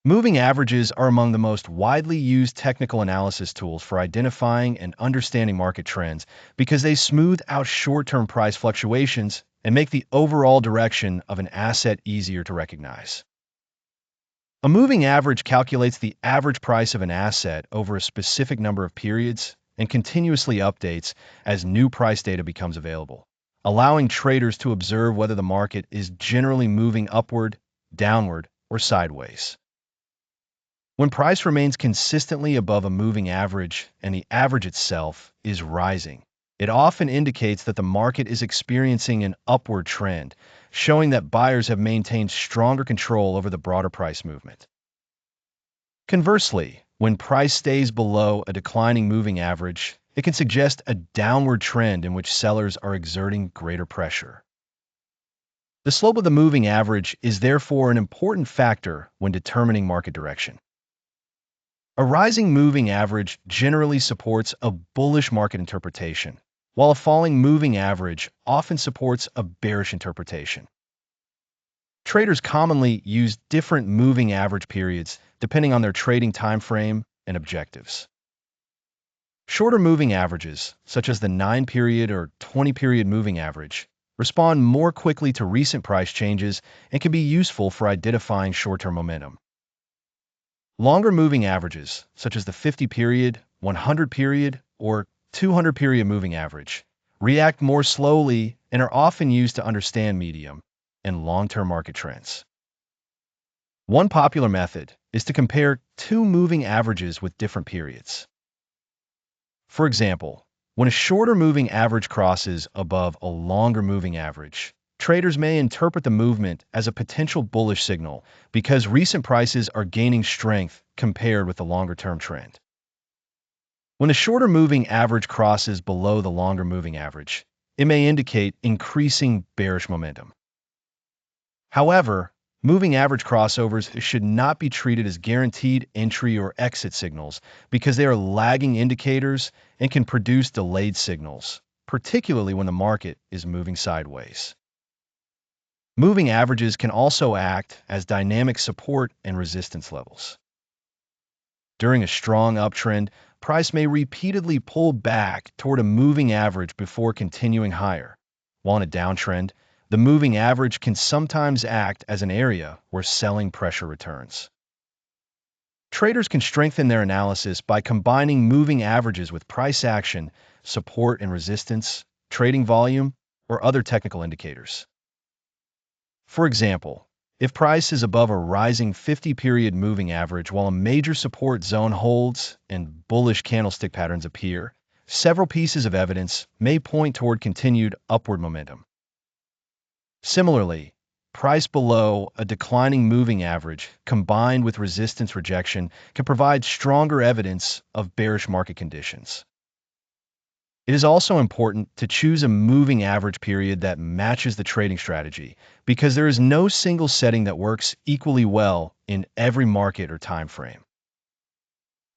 Moving averages are among the most widely used technical analysis tools for identifying and understanding market trends because they smooth out short-term price fluctuations and make the overall direction of an asset easier to recognize. A moving average calculates the average price of an asset over a specific number of periods and continuously updates as new price data becomes available, allowing traders to observe whether the market is generally moving upward, downward, or sideways. When price remains consistently above a moving average and the average itself is rising, it often indicates that the market is experiencing an upward trend, showing that buyers have maintained stronger control over the broader price movement. Conversely, when price stays below a declining moving average, it can suggest a downward trend in which sellers are exerting greater pressure. The slope of the moving average is therefore an important factor when determining market direction. A rising moving average generally supports a bullish market interpretation, while a falling moving average often supports a bearish interpretation. Traders commonly use different moving average periods depending on their trading time frame and objectives. Shorter moving averages, such as the 9-period or 20-period moving average, respond more quickly to recent price changes and can be useful for identifying short-term momentum. Longer moving averages, such as the 50-period, 100-period, or 200-period moving average, react more slowly and are often used to understand medium and long-term market trends. One popular method is to compare two moving averages with different periods. For example, when a shorter moving average crosses above a longer moving average, traders may interpret the movement as a potential bullish signal because recent prices are gaining strength compared with the longer-term trend. When a shorter moving average crosses below the longer moving average, it may indicate increasing bearish momentum. However, moving average crossovers should not be treated as guaranteed entry or exit signals because they are lagging indicators and can produce delayed signals, particularly when the market is moving sideways. Moving averages can also act as dynamic support and resistance levels. During a strong uptrend, price may repeatedly pull back toward a moving average before continuing higher, while in a downtrend, the moving average can sometimes act as an area where selling pressure returns. Traders can strengthen their analysis by combining moving averages with price action, support and resistance, trading volume, or other technical indicators. For example, if price is above a rising 50-period moving average while a major support zone holds and bullish candlestick patterns appear, several pieces of evidence may point toward continued upward momentum. Similarly, price below a declining moving average combined with resistance rejection can provide stronger evidence of bearish market conditions. It is also important to choose a moving average period that matches the trading strategy because there is no single setting that works equally well in every market or time frame.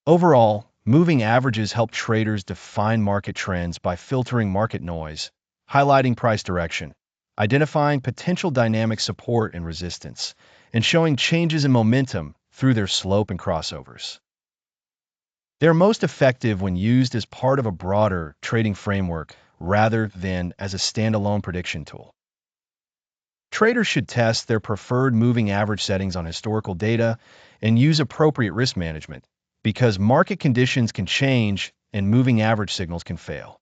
Overall, moving averages help traders define market trends by filtering market noise, highlighting price direction, identifying potential dynamic support and resistance, and showing changes in momentum through their slope and crossovers. They are most effective when used as part of a broader trading framework rather than as a standalone prediction tool. Traders should test their preferred moving average settings on historical data and use appropriate risk management because market conditions can change and moving average signals can fail.